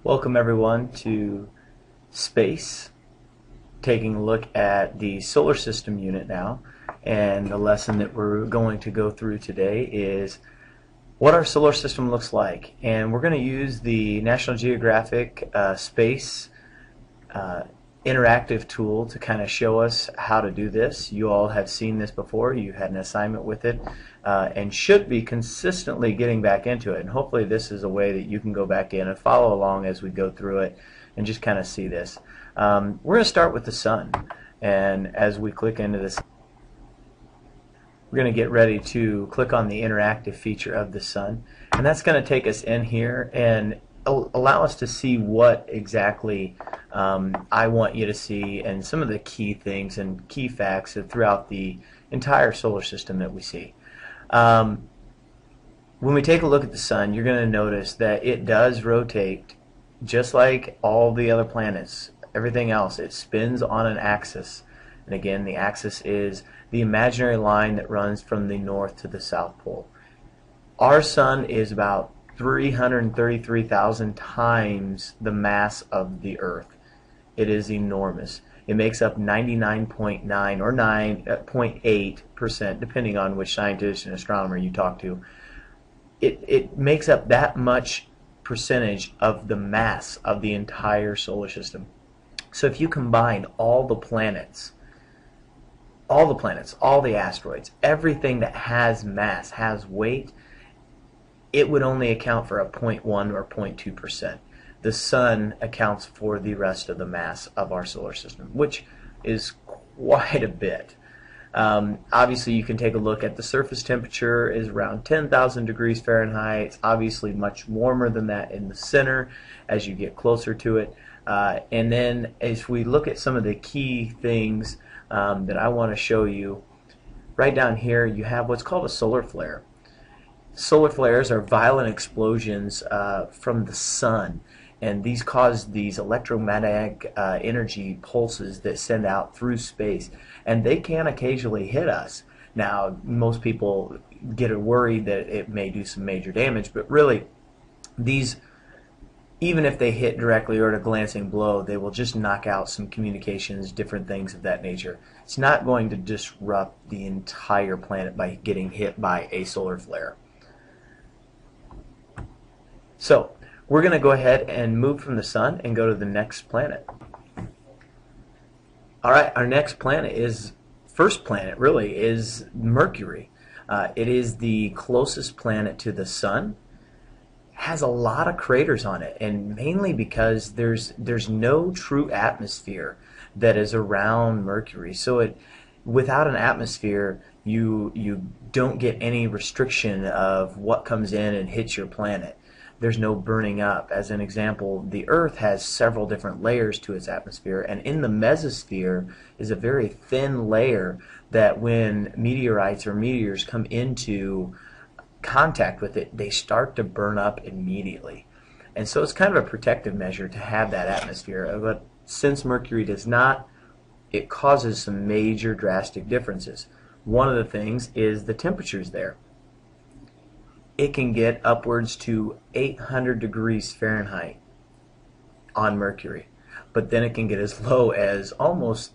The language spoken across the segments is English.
Welcome everyone to space, taking a look at the solar system unit now, and the lesson that we're going to go through today is what our solar system looks like. And we're going to use the National Geographic space interactive tool to kind of show us how to do this. You all have seen this before. You had an assignment with it and should be consistently getting back into it, and hopefully this is a way that you can go back in and follow along as we go through it and just kind of see this. We're going to start with the sun, and as we click into this, we're going to get ready to click on the interactive feature of the sun, and that's going to take us in here and allow us to see what exactly I want you to see, and some of the key things and key facts throughout the entire solar system that we see. When we take a look at the sun, you're going to notice that it does rotate just like all the other planets. Everything else, it spins on an axis, and again, the axis is the imaginary line that runs from the north to the south pole. Our sun is about 333,000 times the mass of the Earth. It is enormous. It makes up 99.9 or 9.8%, depending on which scientist and astronomer you talk to. It makes up that much percentage of the mass of the entire solar system. So if you combine all the planets, all the asteroids, everything that has mass, has weight, it would only account for a 0.1 or 0.2%. The sun accounts for the rest of the mass of our solar system, which is quite a bit. Obviously, you can take a look at the surface temperature is around 10,000 degrees Fahrenheit. It's obviously much warmer than that in the center as you get closer to it. And then as we look at some of the key things that I want to show you, right down here you have what's called a solar flare. Solar flares are violent explosions from the sun, and these cause these electromagnetic energy pulses that send out through space, and they can occasionally hit us. Now, most people get worried that it may do some major damage, but really, these, even if they hit directly or at a glancing blow, they will just knock out some communications, different things of that nature. It's not going to disrupt the entire planet by getting hit by a solar flare. So we're going to go ahead and move from the sun and go to the next planet. Alright, our next planet is, first planet really, is Mercury. It is the closest planet to the sun. Has a lot of craters on it, and mainly because there's no true atmosphere that is around Mercury. So without an atmosphere, you don't get any restriction of what comes in and hits your planet. There's no burning up. As an example, the Earth has several different layers to its atmosphere, and in the mesosphere is a very thin layer that when meteorites or meteors come into contact with it, they start to burn up immediately. And so it's kind of a protective measure to have that atmosphere. But since Mercury does not, it causes some major drastic differences. One of the things is the temperatures there. It can get upwards to 800 degrees Fahrenheit on Mercury, but then it can get as low as almost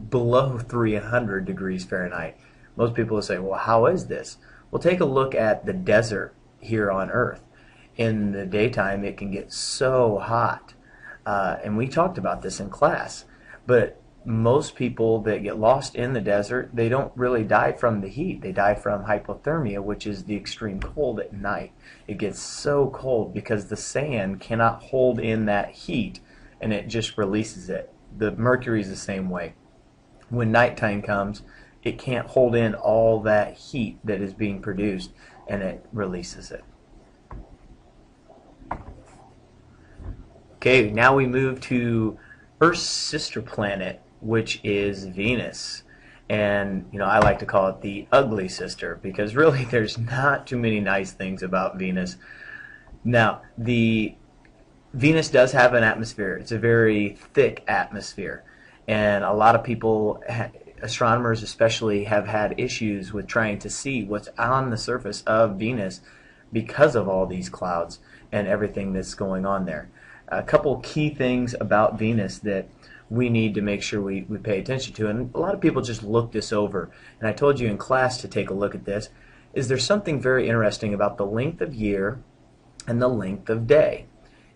below 300 degrees Fahrenheit. Most people will say, well, how is this? Well, take a look at the desert here on Earth. In the daytime, it can get so hot, and we talked about this in class, but most people that get lost in the desert, they don't really die from the heat. They die from hypothermia, which is the extreme cold at night. It gets so cold because the sand cannot hold in that heat, and it just releases it. The mercury is the same way. When nighttime comes, it can't hold in all that heat that is being produced, and it releases it. Okay, now we move to Earth's sister planet, which is Venus. And I like to call it the ugly sister, because really there's not too many nice things about Venus. Now, Venus does have an atmosphere. It's a very thick atmosphere, and a lot of people, astronomers especially, have had issues with trying to see what's on the surface of Venus because of all these clouds and everything that's going on there. a couple key things about Venus that we need to make sure we pay attention to. And a lot of people just look this over. And I told you in class to take a look at this. Is there something very interesting about the length of year and the length of day?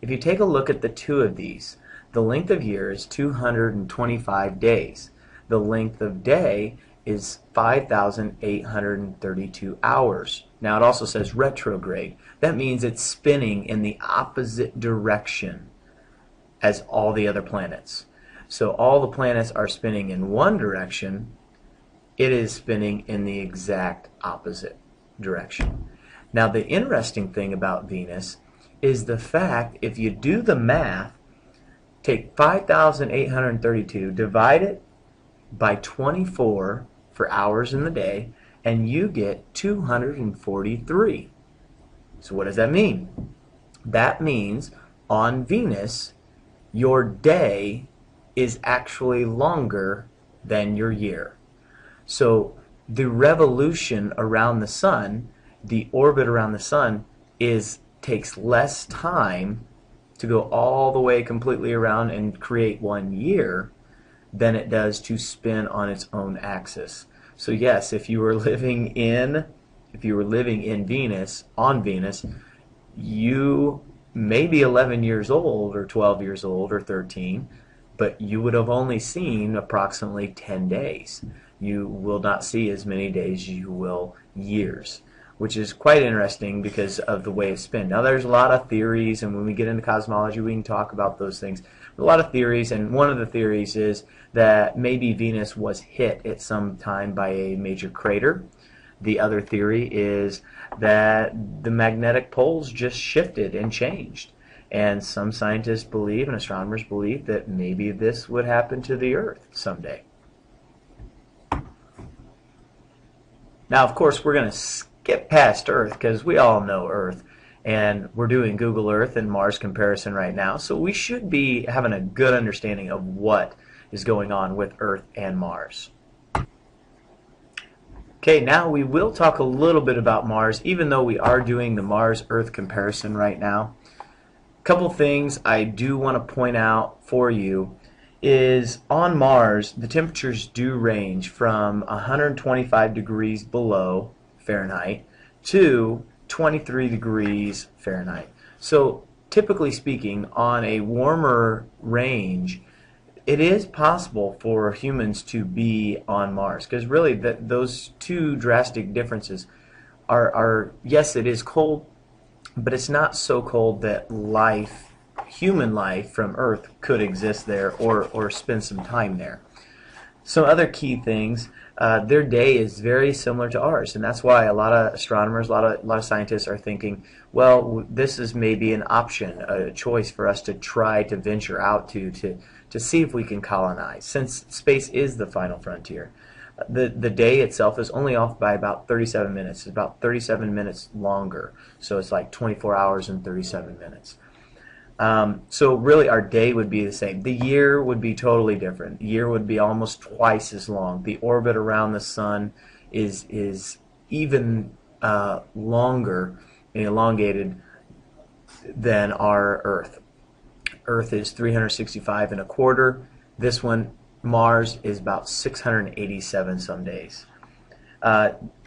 If you take a look at the two of these, the length of year is 225 days. The length of day is 5,832 hours. Now it also says retrograde. That means it's spinning in the opposite direction as all the other planets. So all the planets are spinning in one direction. It is spinning in the exact opposite direction. Now the interesting thing about Venus is the fact, if you do the math, take 5,832, divide it by 24 for hours in the day, and you get 243. So what does that mean? That means on Venus, your day is actually longer than your year. So the revolution around the sun, the orbit around the sun, takes less time to go all the way completely around and create 1 year than it does to spin on its own axis. So yes, if you were living in Venus, on Venus, you may be 11 years old or 12 years old or 13, but you would have only seen approximately 10 days. You will not see as many days as you will years, which is quite interesting because of the way of spin. Now there's a lot of theories, and when we get into cosmology we can talk about those things. A lot of theories, and one of the theories is that maybe Venus was hit at some time by a major crater. The other theory is that the magnetic poles just shifted and changed. And some scientists believe, and astronomers believe, that maybe this would happen to the Earth someday. Now, of course, we're going to skip past Earth because we all know Earth. And we're doing Google Earth and Mars comparison right now. So we should be having a good understanding of what is going on with Earth and Mars. Okay, now we will talk a little bit about Mars, even though we are doing the Mars-Earth comparison right now. A couple things I do want to point out for you is on Mars, the temperatures do range from 125 degrees below Fahrenheit to 23 degrees Fahrenheit. So typically speaking, on a warmer range, it is possible for humans to be on Mars, because really those two drastic differences are, yes, it is cold, but it's not so cold that human life from Earth could exist there or spend some time there. Some other key things, their day is very similar to ours, and that's why a lot of astronomers, a lot of scientists are thinking, well, this is maybe an option, a choice for us to try to venture out to see if we can colonize, since space is the final frontier. The day itself is only off by about 37 minutes. It's about 37 minutes longer, so it's like 24 hours and 37 minutes. So really our day would be the same. The year would be totally different. The year would be almost twice as long. The orbit around the sun is even longer and elongated than our Earth. Earth is 365 and a quarter. This one, Mars, is about 687 some days.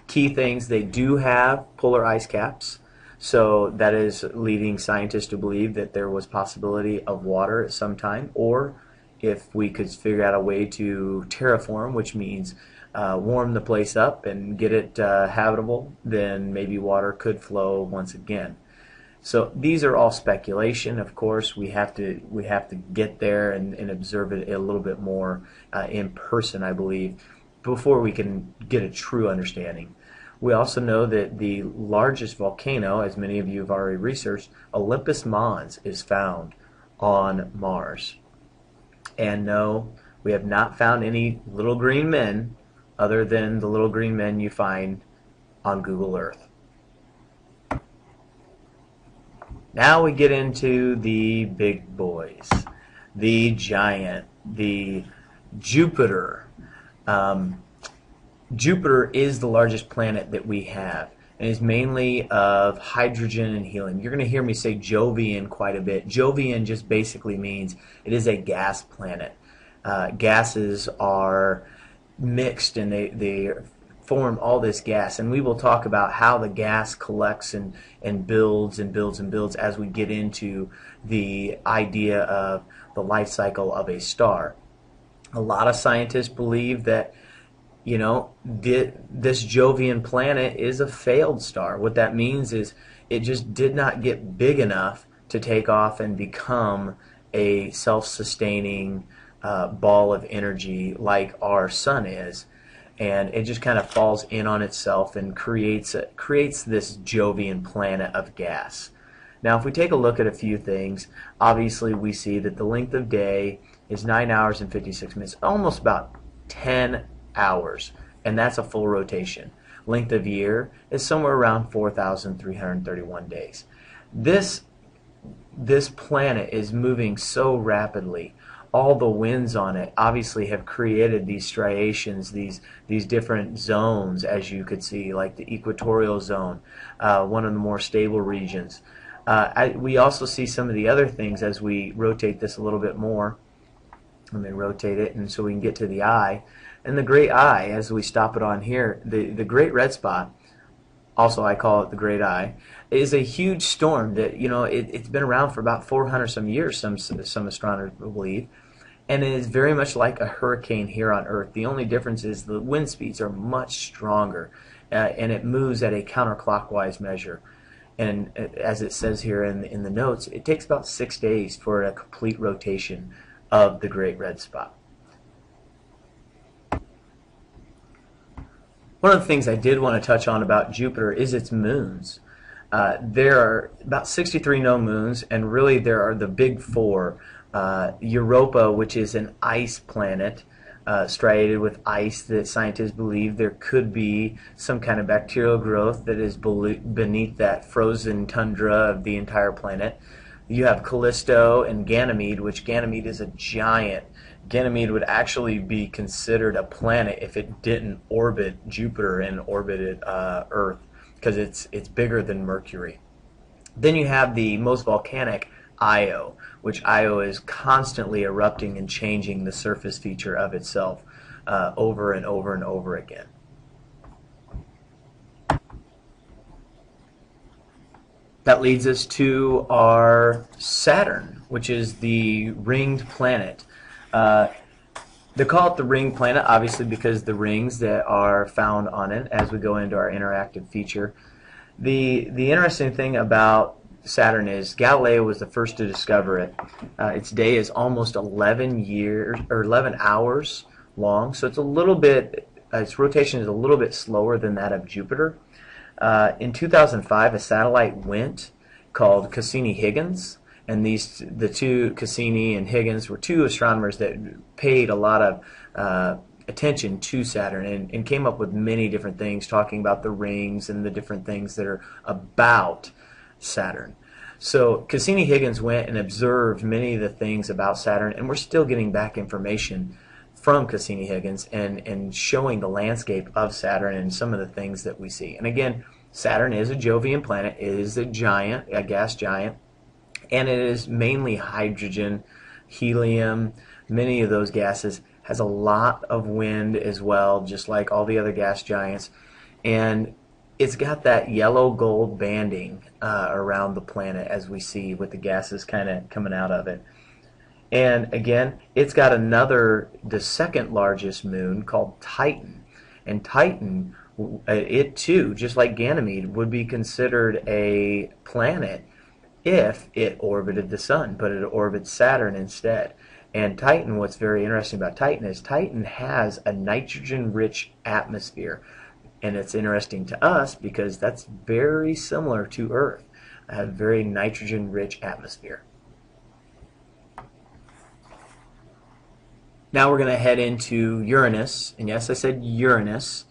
Key things, they do have polar ice caps. So that is leading scientists to believe that there was possibility of water at some time, or if we could figure out a way to terraform, which means warm the place up and get it habitable, then maybe water could flow once again. So these are all speculation. Of course, we have to get there and observe it a little bit more in person, I believe, before we can get a true understanding. We also know that the largest volcano, as many of you have already researched, Olympus Mons, is found on Mars. And no, we have not found any little green men other than the little green men you find on Google Earth. Now we get into the big boys, the giant, the Jupiter. Jupiter is the largest planet that we have, and is mainly of hydrogen and helium. You're going to hear me say Jovian quite a bit. Jovian just basically means it is a gas planet. Gases are mixed, and they form all this gas, and we will talk about how the gas collects and builds and builds and builds as we get into the idea of the life cycle of a star. A lot of scientists believe that, you know, this Jovian planet is a failed star. What that means is it just did not get big enough to take off and become a self-sustaining ball of energy like our sun is, and it just kind of falls in on itself and creates this Jovian planet of gas. Now, if we take a look at a few things, obviously we see that the length of day is 9 hours and 56 minutes, almost about 10 hours, and that's a full rotation. Length of year is somewhere around 4,331 days. This planet is moving so rapidly. All the winds on it obviously have created these striations, these different zones, as you could see, like the equatorial zone, one of the more stable regions. We also see some of the other things as we rotate this a little bit more. Let me rotate it, and so we can get to the eye. And the great eye, as we stop it on here, the great red spot, also I call it the great eye, is a huge storm that, you know, it's been around for about 400 some years, some astronomers believe, and it is very much like a hurricane here on Earth. The only difference is the wind speeds are much stronger, and it moves at a counterclockwise measure. And as it says here in the notes, it takes about 6 days for a complete rotation of the great red spot. One of the things I did want to touch on about Jupiter is its moons. There are about 63 known moons, and really there are the big four. Europa, which is an ice planet, striated with ice, that scientists believe there could be some kind of bacterial growth that is beneath that frozen tundra of the entire planet. You have Callisto and Ganymede, which Ganymede is a giant. Ganymede would actually be considered a planet if it didn't orbit Jupiter and orbited Earth, because it's bigger than Mercury. Then you have the most volcanic Io, which Io is constantly erupting and changing the surface feature of itself over and over and over again. That leads us to our Saturn, which is the ringed planet. They call it the ring planet, obviously, because the rings that are found on it as we go into our interactive feature. The interesting thing about Saturn is Galileo was the first to discover it. Its day is almost 11 hours long, so it's a little bit, its rotation is a little bit slower than that of Jupiter. In 2005, a satellite went called Cassini-Huygens, and the two, Cassini and Huygens, were two astronomers that paid a lot of attention to Saturn and came up with many different things, talking about the rings and the different things that are about Saturn. So Cassini-Huygens went and observed many of the things about Saturn, and we're still getting back information from Cassini-Huygens and showing the landscape of Saturn and some of the things that we see. And again, Saturn is a Jovian planet. It is a giant, a gas giant, and it is mainly hydrogen, helium, many of those gases. Has a lot of wind as well, just like all the other gas giants, and it's got that yellow gold banding around the planet, as we see with the gases kind of coming out of it. And again, it's got the second largest moon, called Titan. And Titan, it too, just like Ganymede, would be considered a planet if it orbited the sun, but it orbits Saturn instead. And Titan, what's very interesting about Titan is Titan has a nitrogen-rich atmosphere. And it's interesting to us because that's very similar to Earth, a very nitrogen-rich atmosphere. Now we're going to head into Uranus, and yes, I said Uranus.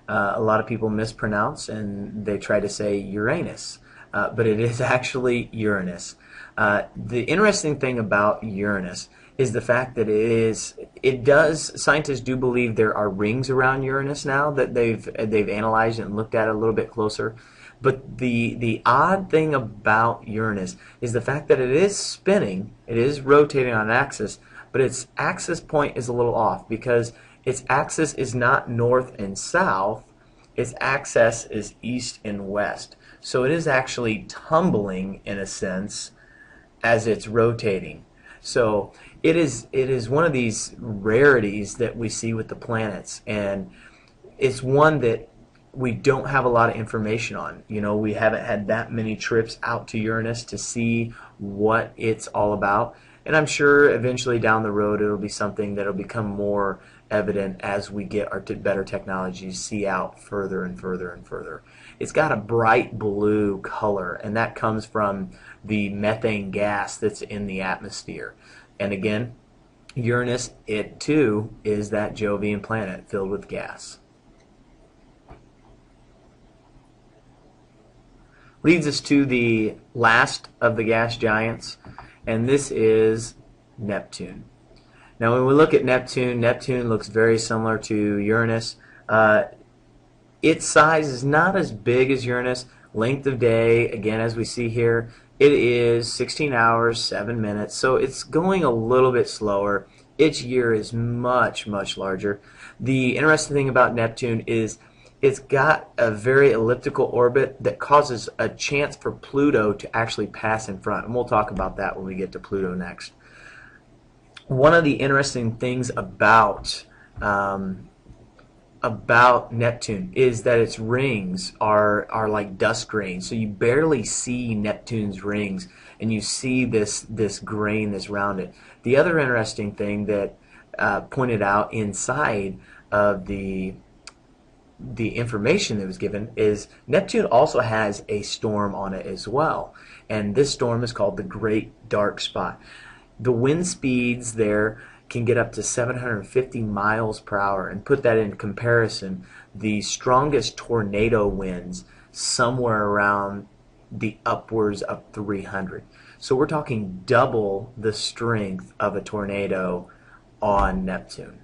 A lot of people mispronounce and they try to say Uranus, but it is actually Uranus. The interesting thing about Uranus is the fact that scientists do believe there are rings around Uranus now that they've analyzed and looked at a little bit closer. But the odd thing about Uranus is the fact that it is spinning, it is rotating on an axis, but its axis point is a little off because its axis is not north and south, its axis is east and west. So it is actually tumbling in a sense as it's rotating. So it is one of these rarities that we see with the planets, and it's one that we don't have a lot of information on. You know, we haven't had that many trips out to Uranus to see what it's all about. And I'm sure eventually down the road it'll be something that'll become more evident as we get our better technology to see out further and further and further. It's got a bright blue color, and that comes from the methane gas that's in the atmosphere. And again, Uranus, it too is that Jovian planet filled with gas. Leads us to the last of the gas giants, and this is Neptune. Now when we look at Neptune, Neptune looks very similar to Uranus. Its size is not as big as Uranus. Length of day, again as we see here, it is 16 hours, 7 minutes, so it's going a little bit slower. Its year is much, much larger. The interesting thing about Neptune is it's got a very elliptical orbit that causes a chance for Pluto to actually pass in front, and we'll talk about that when we get to Pluto next. One of the interesting things about Neptune is that its rings are like dust grains, so you barely see Neptune's rings, and you see this grain that's around it. The other interesting thing that pointed out inside of the information that was given is Neptune also has a storm on it as well, and this storm is called the Great Dark Spot. The wind speeds there can get up to 750 miles per hour, and put that in comparison, the strongest tornado winds somewhere around the upwards of 300. So we're talking double the strength of a tornado on Neptune.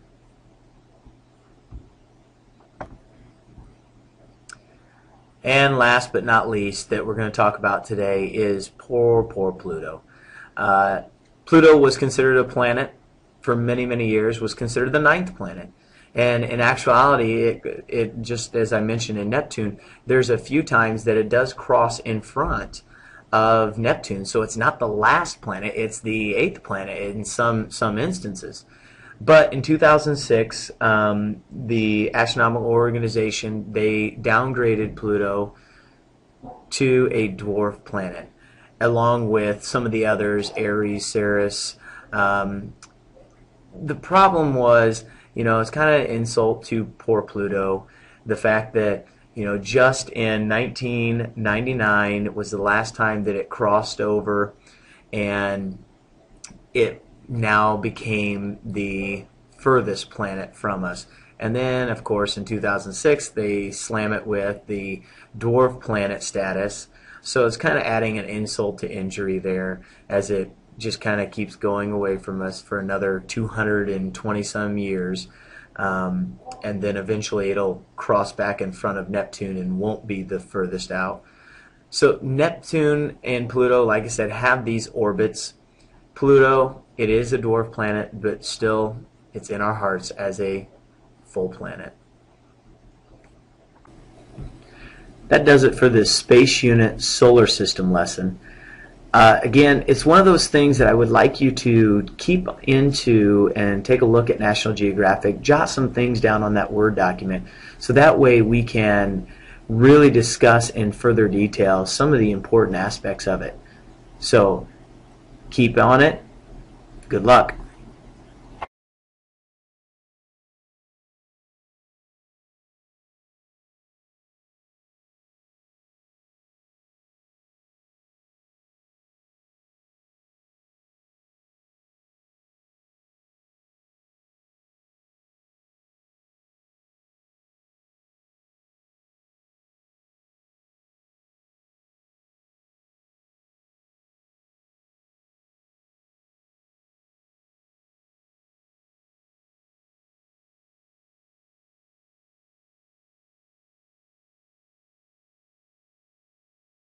And last but not least that we're going to talk about today is poor Pluto. Pluto was considered a planet for many, many years, was considered the 9th planet. And in actuality, it just as I mentioned in Neptune, there's a few times that it does cross in front of Neptune. So it's not the last planet, it's the 8th planet in some instances. But in 2006, the Astronomical Organization, they downgraded Pluto to a dwarf planet, along with some of the others, Aries, Ceres. The problem was, you know, it's kind of an insult to poor Pluto, the fact that, you know, just in 1999 was the last time that it crossed over, and it now became the furthest planet from us. And then, of course, in 2006, they slam it with the dwarf planet status. So it's kind of adding an insult to injury there, as it just kind of keeps going away from us for another 220 some years. And then eventually it'll cross back in front of Neptune and won't be the furthest out. So Neptune and Pluto, like I said, have these orbits. Pluto, it is a dwarf planet, but still it's in our hearts as a full planet. That does it for this Space Unit Solar System lesson. Again, it's one of those things that I would like you to keep into and take a look at National Geographic, jot some things down on that Word document, so that way we can really discuss in further detail some of the important aspects of it. So keep on it. Good luck.